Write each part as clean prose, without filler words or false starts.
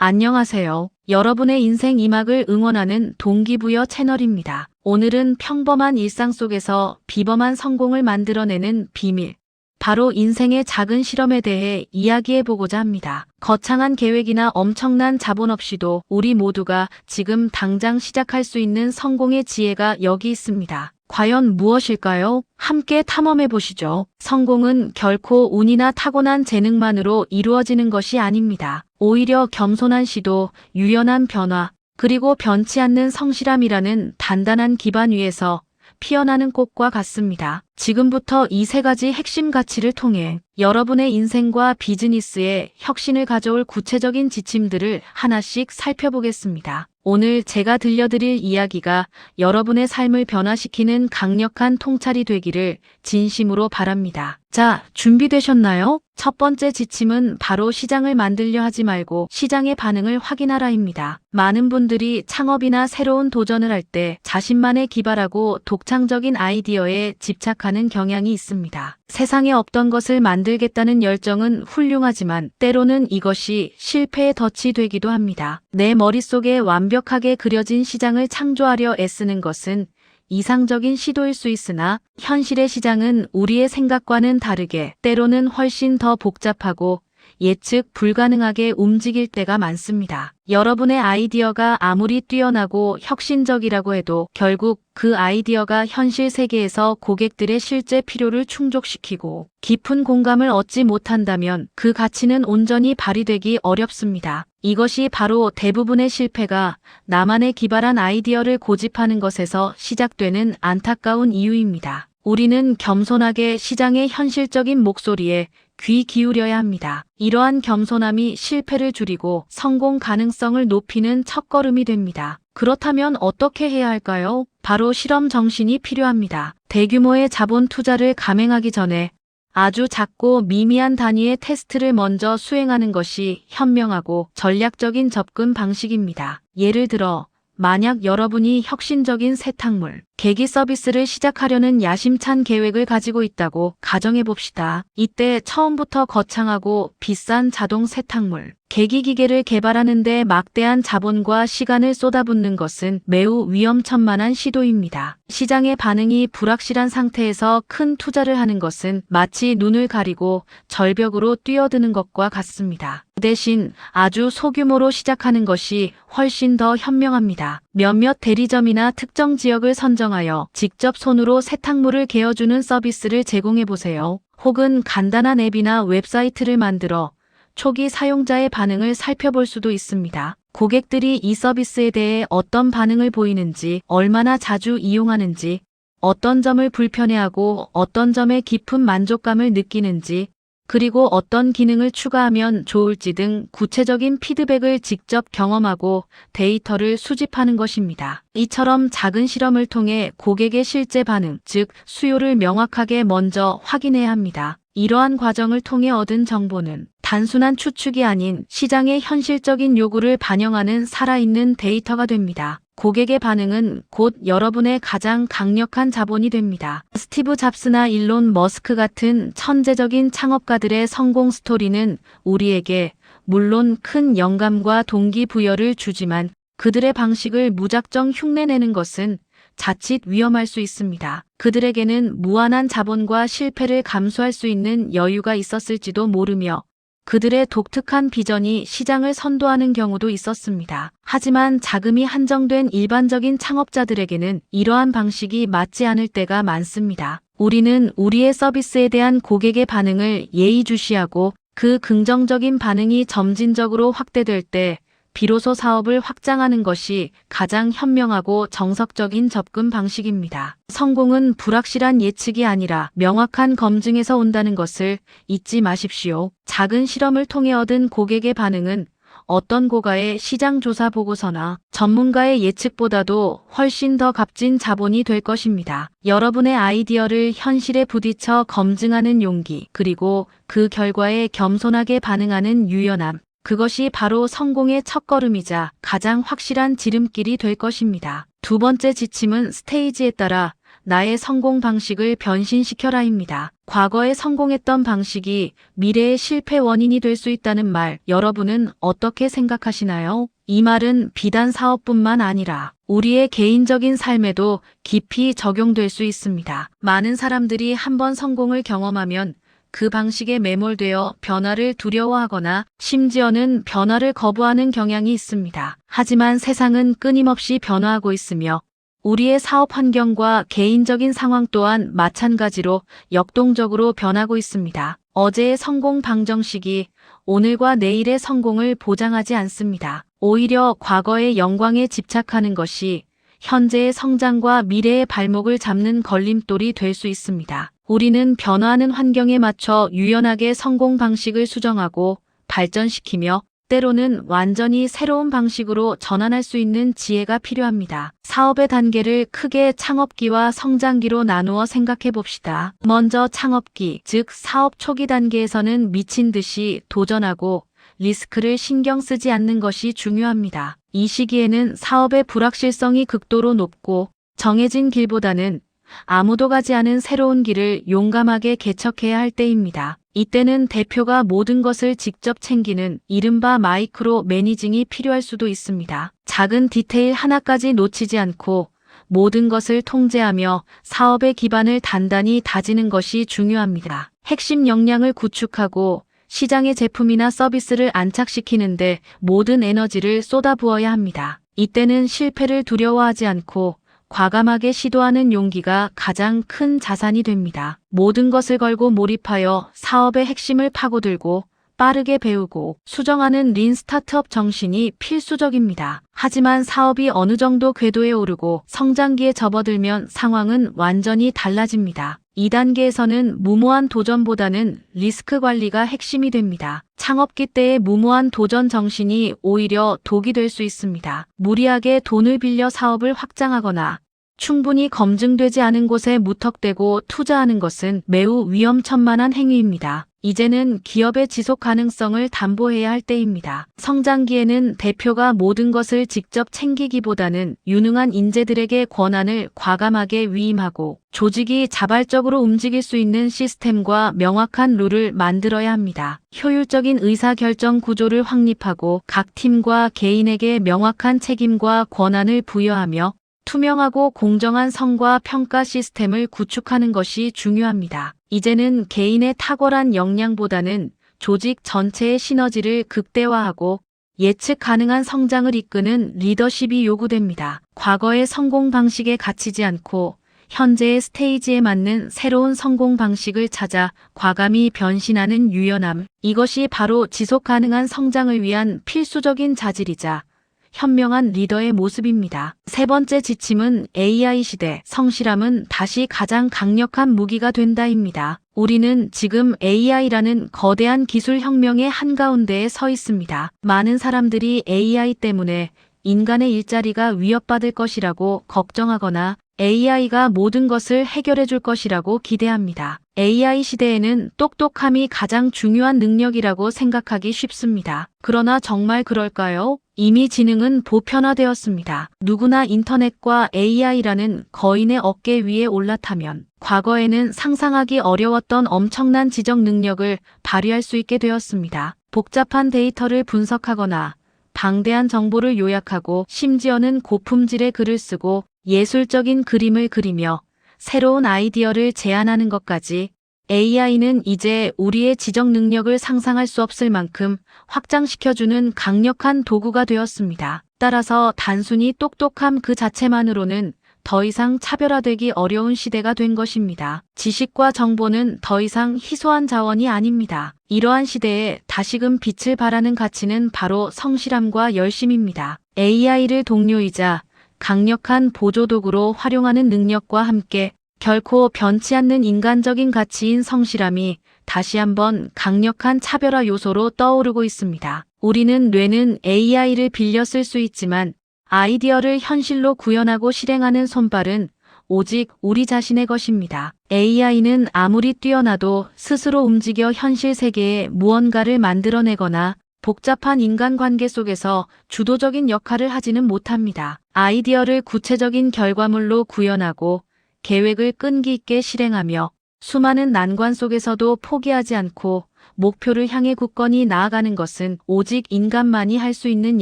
안녕하세요. 여러분의 인생 2막을 응원하는 동기부여 채널입니다. 오늘은 평범한 일상 속에서 비범한 성공을 만들어내는 비밀, 바로 인생의 작은 실험에 대해 이야기해보고자 합니다. 거창한 계획이나 엄청난 자본 없이도 우리 모두가 지금 당장 시작할 수 있는 성공의 지혜가 여기 있습니다. 과연 무엇일까요? 함께 탐험해보시죠. 성공은 결코 운이나 타고난 재능만으로 이루어지는 것이 아닙니다. 오히려 겸손한 시도, 유연한 변화, 그리고 변치 않는 성실함이라는 단단한 기반 위에서 피어나는 꽃과 같습니다. 지금부터 이 세 가지 핵심 가치를 통해 여러분의 인생과 비즈니스에 혁신을 가져올 구체적인 지침들을 하나씩 살펴보겠습니다. 오늘 제가 들려드릴 이야기가 여러분의 삶을 변화시키는 강력한 통찰이 되기를 진심으로 바랍니다. 자, 준비되셨나요? 첫 번째 지침은 바로 시장을 만들려 하지 말고 시장의 반응을 확인하라입니다. 많은 분들이 창업이나 새로운 도전을 할 때 자신만의 기발하고 독창적인 아이디어에 집착하는 경향이 있습니다. 세상에 없던 것을 만들겠다는 열정은 훌륭하지만 때로는 이것이 실패의 덫이 되기도 합니다. 내 머릿속에 완벽하게 그려진 시장을 창조하려 애쓰는 것은 이상적인 시도일 수 있으나 현실의 시장은 우리의 생각과는 다르게 때로는 훨씬 더 복잡하고 예측 불가능하게 움직일 때가 많습니다. 여러분의 아이디어가 아무리 뛰어나고 혁신적이라고 해도 결국 그 아이디어가 현실 세계에서 고객들의 실제 필요를 충족시키고 깊은 공감을 얻지 못한다면 그 가치는 온전히 발휘되기 어렵습니다. 이것이 바로 대부분의 실패가 나만의 기발한 아이디어를 고집하는 것에서 시작되는 안타까운 이유입니다. 우리는 겸손하게 시장의 현실적인 목소리에 귀 기울여야 합니다. 이러한 겸손함이 실패를 줄이고 성공 가능성을 높이는 첫걸음이 됩니다. 그렇다면 어떻게 해야 할까요? 바로 실험 정신이 필요합니다. 대규모의 자본 투자를 감행하기 전에 아주 작고 미미한 단위의 테스트를 먼저 수행하는 것이 현명하고 전략적인 접근 방식입니다. 예를 들어, 만약 여러분이 혁신적인 세탁물, 계기 서비스를 시작하려는 야심찬 계획을 가지고 있다고 가정해봅시다. 이때 처음부터 거창하고 비싼 자동 세탁물, 계기 기계를 개발하는 데 막대한 자본과 시간을 쏟아붓는 것은 매우 위험천만한 시도입니다. 시장의 반응이 불확실한 상태에서 큰 투자를 하는 것은 마치 눈을 가리고 절벽으로 뛰어드는 것과 같습니다. 그 대신 아주 소규모로 시작하는 것이 훨씬 더 현명합니다. 몇몇 대리점이나 특정 지역을 선정하여 직접 손으로 세탁물을 개어주는 서비스를 제공해보세요. 혹은 간단한 앱이나 웹사이트를 만들어 초기 사용자의 반응을 살펴볼 수도 있습니다. 고객들이 이 서비스에 대해 어떤 반응을 보이는지, 얼마나 자주 이용하는지, 어떤 점을 불편해하고 어떤 점에 깊은 만족감을 느끼는지, 그리고 어떤 기능을 추가하면 좋을지 등 구체적인 피드백을 직접 경험하고 데이터를 수집하는 것입니다. 이처럼 작은 실험을 통해 고객의 실제 반응, 즉 수요를 명확하게 먼저 확인해야 합니다. 이러한 과정을 통해 얻은 정보는 단순한 추측이 아닌 시장의 현실적인 요구를 반영하는 살아있는 데이터가 됩니다. 고객의 반응은 곧 여러분의 가장 강력한 자본이 됩니다. 스티브 잡스나 일론 머스크 같은 천재적인 창업가들의 성공 스토리는 우리에게 물론 큰 영감과 동기부여를 주지만 그들의 방식을 무작정 흉내내는 것은 자칫 위험할 수 있습니다. 그들에게는 무한한 자본과 실패를 감수할 수 있는 여유가 있었을지도 모르며 그들의 독특한 비전이 시장을 선도하는 경우도 있었습니다. 하지만 자금이 한정된 일반적인 창업자들에게는 이러한 방식이 맞지 않을 때가 많습니다. 우리는 우리의 서비스에 대한 고객의 반응을 예의주시하고 그 긍정적인 반응이 점진적으로 확대될 때 비로소 사업을 확장하는 것이 가장 현명하고 정석적인 접근 방식입니다. 성공은 불확실한 예측이 아니라 명확한 검증에서 온다는 것을 잊지 마십시오. 작은 실험을 통해 얻은 고객의 반응은 어떤 고가의 시장 조사 보고서나 전문가의 예측보다도 훨씬 더 값진 자본이 될 것입니다. 여러분의 아이디어를 현실에 부딪혀 검증하는 용기, 그리고 그 결과에 겸손하게 반응하는 유연함, 그것이 바로 성공의 첫걸음이자 가장 확실한 지름길이 될 것입니다. 두 번째 지침은 스테이지에 따라 나의 성공 방식을 변신시켜라입니다. 과거에 성공했던 방식이 미래의 실패 원인이 될 수 있다는 말, 여러분은 어떻게 생각하시나요? 이 말은 비단 사업뿐만 아니라 우리의 개인적인 삶에도 깊이 적용될 수 있습니다. 많은 사람들이 한번 성공을 경험하면 그 방식에 매몰되어 변화를 두려워하거나 심지어는 변화를 거부하는 경향이 있습니다. 하지만 세상은 끊임없이 변화하고 있으며 우리의 사업 환경과 개인적인 상황 또한 마찬가지로 역동적으로 변하고 있습니다. 어제의 성공 방정식이 오늘과 내일의 성공을 보장하지 않습니다. 오히려 과거의 영광에 집착하는 것이 현재의 성장과 미래의 발목을 잡는 걸림돌이 될 수 있습니다. 우리는 변화하는 환경에 맞춰 유연하게 성공 방식을 수정하고 발전시키며 때로는 완전히 새로운 방식으로 전환할 수 있는 지혜가 필요합니다. 사업의 단계를 크게 창업기와 성장기로 나누어 생각해 봅시다. 먼저 창업기, 즉 사업 초기 단계에서는 미친 듯이 도전하고 리스크를 신경 쓰지 않는 것이 중요합니다. 이 시기에는 사업의 불확실성이 극도로 높고 정해진 길보다는 아무도 가지 않은 새로운 길을 용감하게 개척해야 할 때입니다. 이때는 대표가 모든 것을 직접 챙기는 이른바 마이크로 매니징이 필요할 수도 있습니다. 작은 디테일 하나까지 놓치지 않고 모든 것을 통제하며 사업의 기반을 단단히 다지는 것이 중요합니다. 핵심 역량을 구축하고 시장의 제품이나 서비스를 안착시키는데 모든 에너지를 쏟아부어야 합니다. 이때는 실패를 두려워하지 않고 과감하게 시도하는 용기가 가장 큰 자산이 됩니다. 모든 것을 걸고 몰입하여 사업의 핵심을 파고들고 빠르게 배우고 수정하는 린 스타트업 정신이 필수적입니다. 하지만 사업이 어느 정도 궤도에 오르고 성장기에 접어들면 상황은 완전히 달라집니다. 2단계에서는 무모한 도전보다는 리스크 관리가 핵심이 됩니다. 창업기 때의 무모한 도전 정신이 오히려 독이 될 수 있습니다. 무리하게 돈을 빌려 사업을 확장하거나 충분히 검증되지 않은 곳에 무턱대고 투자하는 것은 매우 위험천만한 행위입니다. 이제는 기업의 지속 가능성을 담보해야 할 때입니다. 성장기에는 대표가 모든 것을 직접 챙기기보다는 유능한 인재들에게 권한을 과감하게 위임하고 조직이 자발적으로 움직일 수 있는 시스템과 명확한 룰을 만들어야 합니다. 효율적인 의사결정 구조를 확립하고 각 팀과 개인에게 명확한 책임과 권한을 부여하며 투명하고 공정한 성과 평가 시스템을 구축하는 것이 중요합니다. 이제는 개인의 탁월한 역량보다는 조직 전체의 시너지를 극대화하고 예측 가능한 성장을 이끄는 리더십이 요구됩니다. 과거의 성공 방식에 갇히지 않고 현재의 스테이지에 맞는 새로운 성공 방식을 찾아 과감히 변신하는 유연함. 이것이 바로 지속 가능한 성장을 위한 필수적인 자질이자 현명한 리더의 모습입니다. 세 번째 지침은 AI 시대, 성실함은 다시 가장 강력한 무기가 된다입니다. 우리는 지금 AI라는 거대한 기술 혁명의 한가운데에 서 있습니다. 많은 사람들이 AI 때문에 인간의 일자리가 위협받을 것이라고 걱정하거나 AI가 모든 것을 해결해 줄 것이라고 기대합니다. AI 시대에는 똑똑함이 가장 중요한 능력이라고 생각하기 쉽습니다. 그러나 정말 그럴까요? 이미 지능은 보편화되었습니다. 누구나 인터넷과 AI라는 거인의 어깨 위에 올라타면 과거에는 상상하기 어려웠던 엄청난 지적 능력을 발휘할 수 있게 되었습니다. 복잡한 데이터를 분석하거나 방대한 정보를 요약하고 심지어는 고품질의 글을 쓰고 예술적인 그림을 그리며 새로운 아이디어를 제안하는 것까지 AI는 이제 우리의 지적 능력을 상상할 수 없을 만큼 확장시켜주는 강력한 도구가 되었습니다. 따라서 단순히 똑똑함 그 자체만으로는 더 이상 차별화되기 어려운 시대가 된 것입니다. 지식과 정보는 더 이상 희소한 자원이 아닙니다. 이러한 시대에 다시금 빛을 발하는 가치는 바로 성실함과 열심입니다. AI를 동료이자 강력한 보조도구로 활용하는 능력과 함께 결코 변치 않는 인간적인 가치인 성실함이 다시 한번 강력한 차별화 요소로 떠오르고 있습니다. 우리는 뇌는 AI를 빌려 쓸 수 있지만 아이디어를 현실로 구현하고 실행하는 손발은 오직 우리 자신의 것입니다. AI는 아무리 뛰어나도 스스로 움직여 현실 세계에 무언가를 만들어내거나 복잡한 인간관계 속에서 주도적인 역할을 하지는 못합니다. 아이디어를 구체적인 결과물로 구현하고 계획을 끈기 있게 실행하며 수많은 난관 속에서도 포기하지 않고 목표를 향해 굳건히 나아가는 것은 오직 인간만이 할 수 있는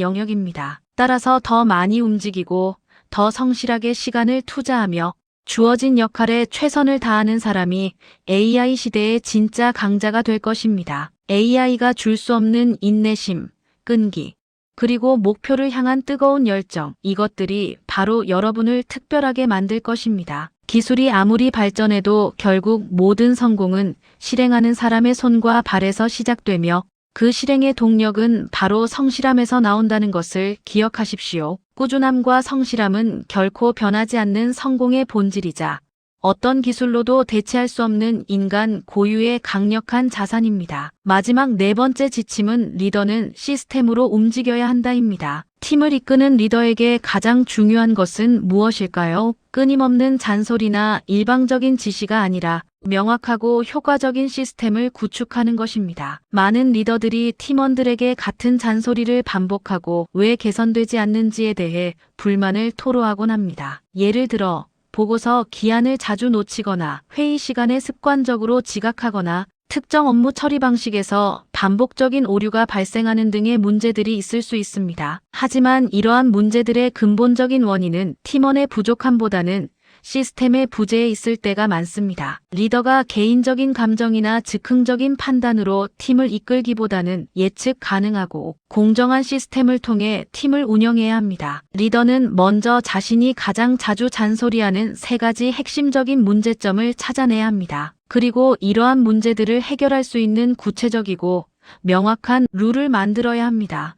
영역입니다. 따라서 더 많이 움직이고 더 성실하게 시간을 투자하며 주어진 역할에 최선을 다하는 사람이 AI 시대의 진짜 강자가 될 것입니다. AI가 줄 수 없는 인내심, 끈기, 그리고 목표를 향한 뜨거운 열정, 이것들이 바로 여러분을 특별하게 만들 것입니다. 기술이 아무리 발전해도 결국 모든 성공은 실행하는 사람의 손과 발에서 시작되며 그 실행의 동력은 바로 성실함에서 나온다는 것을 기억하십시오. 꾸준함과 성실함은 결코 변하지 않는 성공의 본질이자 어떤 기술로도 대체할 수 없는 인간 고유의 강력한 자산입니다. 마지막 네 번째 지침은 리더는 시스템으로 움직여야 한다입니다. 팀을 이끄는 리더에게 가장 중요한 것은 무엇일까요? 끊임없는 잔소리나 일방적인 지시가 아니라 명확하고 효과적인 시스템을 구축하는 것입니다. 많은 리더들이 팀원들에게 같은 잔소리를 반복하고 왜 개선되지 않는지에 대해 불만을 토로하곤 합니다. 예를 들어 보고서 기한을 자주 놓치거나 회의 시간에 습관적으로 지각하거나 특정 업무 처리 방식에서 반복적인 오류가 발생하는 등의 문제들이 있을 수 있습니다. 하지만 이러한 문제들의 근본적인 원인은 팀원의 부족함보다는 시스템의 부재에 있을 때가 많습니다. 리더가 개인적인 감정이나 즉흥적인 판단으로 팀을 이끌기보다는 예측 가능하고 공정한 시스템을 통해 팀을 운영해야 합니다. 리더는 먼저 자신이 가장 자주 잔소리하는 3가지 핵심적인 문제점을 찾아내야 합니다. 그리고 이러한 문제들을 해결할 수 있는 구체적이고 명확한 룰을 만들어야 합니다.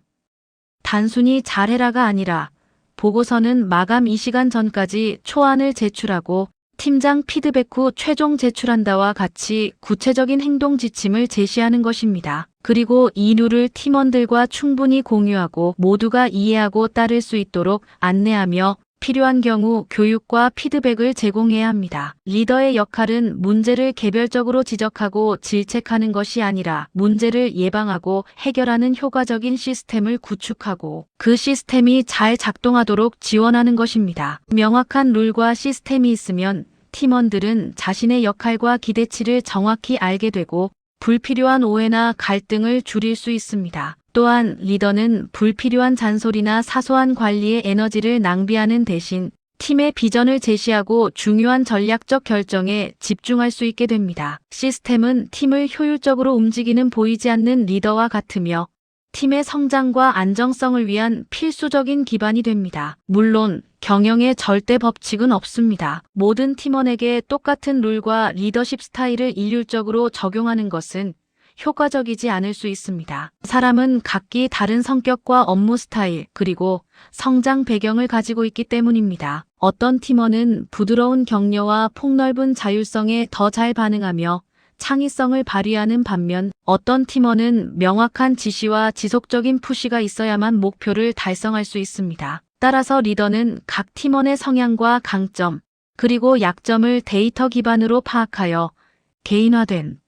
단순히 잘해라가 아니라 보고서는 마감 2시간 전까지 초안을 제출하고 팀장 피드백 후 최종 제출한다와 같이 구체적인 행동 지침을 제시하는 것입니다. 그리고 이 룰을 팀원들과 충분히 공유하고 모두가 이해하고 따를 수 있도록 안내하며 필요한 경우 교육과 피드백을 제공해야 합니다. 리더의 역할은 문제를 개별적으로 지적하고 질책하는 것이 아니라 문제를 예방하고 해결하는 효과적인 시스템을 구축하고 그 시스템이 잘 작동하도록 지원하는 것입니다. 명확한 룰과 시스템이 있으면 팀원들은 자신의 역할과 기대치를 정확히 알게 되고 불필요한 오해나 갈등을 줄일 수 있습니다. 또한 리더는 불필요한 잔소리나 사소한 관리에 에너지를 낭비하는 대신 팀의 비전을 제시하고 중요한 전략적 결정에 집중할 수 있게 됩니다. 시스템은 팀을 효율적으로 움직이는 보이지 않는 리더와 같으며 팀의 성장과 안정성을 위한 필수적인 기반이 됩니다. 물론 경영에 절대 법칙은 없습니다. 모든 팀원에게 똑같은 룰과 리더십 스타일을 일률적으로 적용하는 것은 효과적이지 않을 수 있습니다. 사람은 각기 다른 성격과 업무 스타일, 그리고 성장 배경을 가지고 있기 때문입니다. 어떤 팀원은 부드러운 격려와 폭넓은 자율성에 더 잘 반응하며 창의성을 발휘하는 반면 어떤 팀원은 명확한 지시와 지속적인 푸시가 있어야만 목표를 달성할 수 있습니다. 따라서 리더는 각 팀원의 성향과 강점, 그리고 약점을 데이터 기반으로 파악하여 개인화된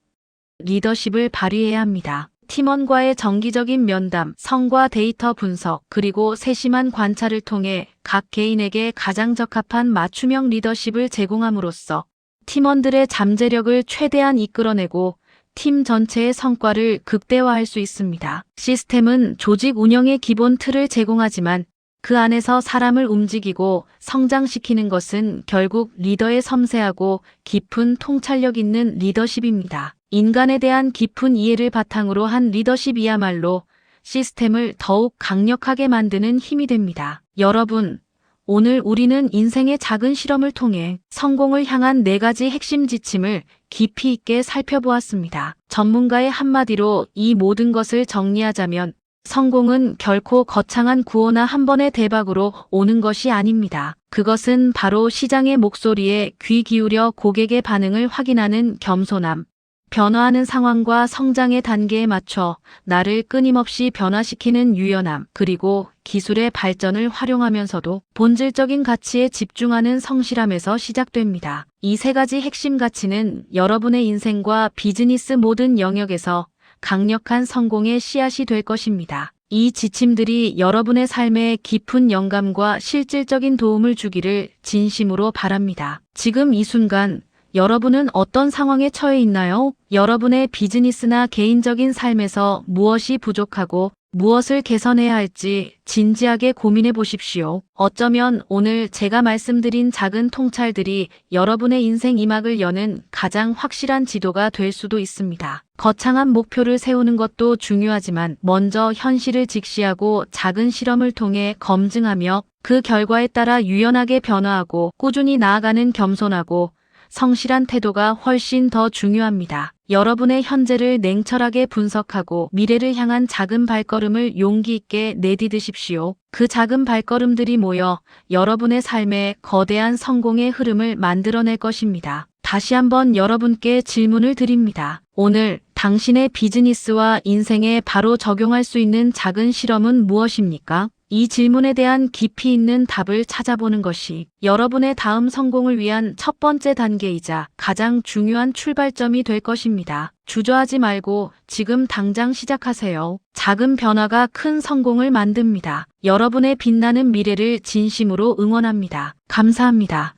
리더십을 발휘해야 합니다. 팀원과의 정기적인 면담, 성과 데이터 분석, 그리고 세심한 관찰을 통해 각 개인에게 가장 적합한 맞춤형 리더십을 제공함으로써 팀원들의 잠재력을 최대한 이끌어내고 팀 전체의 성과를 극대화할 수 있습니다. 시스템은 조직 운영의 기본 틀을 제공하지만 그 안에서 사람을 움직이고 성장시키는 것은 결국 리더의 섬세하고 깊은 통찰력 있는 리더십입니다. 인간에 대한 깊은 이해를 바탕으로 한 리더십이야말로 시스템을 더욱 강력하게 만드는 힘이 됩니다. 여러분, 오늘 우리는 인생의 작은 실험을 통해 성공을 향한 4가지 핵심 지침을 깊이 있게 살펴보았습니다. 전문가의 한마디로 이 모든 것을 정리하자면 성공은 결코 거창한 구호나 한 번의 대박으로 오는 것이 아닙니다. 그것은 바로 시장의 목소리에 귀 기울여 고객의 반응을 확인하는 겸손함, 변화하는 상황과 성장의 단계에 맞춰 나를 끊임없이 변화시키는 유연함, 그리고 기술의 발전을 활용하면서도 본질적인 가치에 집중하는 성실함에서 시작됩니다. 이 3가지 핵심 가치는 여러분의 인생과 비즈니스 모든 영역에서 강력한 성공의 씨앗이 될 것입니다. 이 지침들이 여러분의 삶에 깊은 영감과 실질적인 도움을 주기를 진심으로 바랍니다. 지금 이 순간 여러분은 어떤 상황에 처해 있나요? 여러분의 비즈니스나 개인적인 삶에서 무엇이 부족하고 무엇을 개선해야 할지 진지하게 고민해 보십시오. 어쩌면 오늘 제가 말씀드린 작은 통찰들이 여러분의 인생 이막을 여는 가장 확실한 지도가 될 수도 있습니다. 거창한 목표를 세우는 것도 중요하지만 먼저 현실을 직시하고 작은 실험을 통해 검증하며 그 결과에 따라 유연하게 변화하고 꾸준히 나아가는 겸손하고 성실한 태도가 훨씬 더 중요합니다. 여러분의 현재를 냉철하게 분석하고 미래를 향한 작은 발걸음을 용기 있게 내디디십시오. 그 작은 발걸음들이 모여 여러분의 삶에 거대한 성공의 흐름을 만들어낼 것입니다. 다시 한번 여러분께 질문을 드립니다. 오늘 당신의 비즈니스와 인생에 바로 적용할 수 있는 작은 실험은 무엇입니까? 이 질문에 대한 깊이 있는 답을 찾아보는 것이 여러분의 다음 성공을 위한 첫 번째 단계이자 가장 중요한 출발점이 될 것입니다. 주저하지 말고 지금 당장 시작하세요. 작은 변화가 큰 성공을 만듭니다. 여러분의 빛나는 미래를 진심으로 응원합니다. 감사합니다.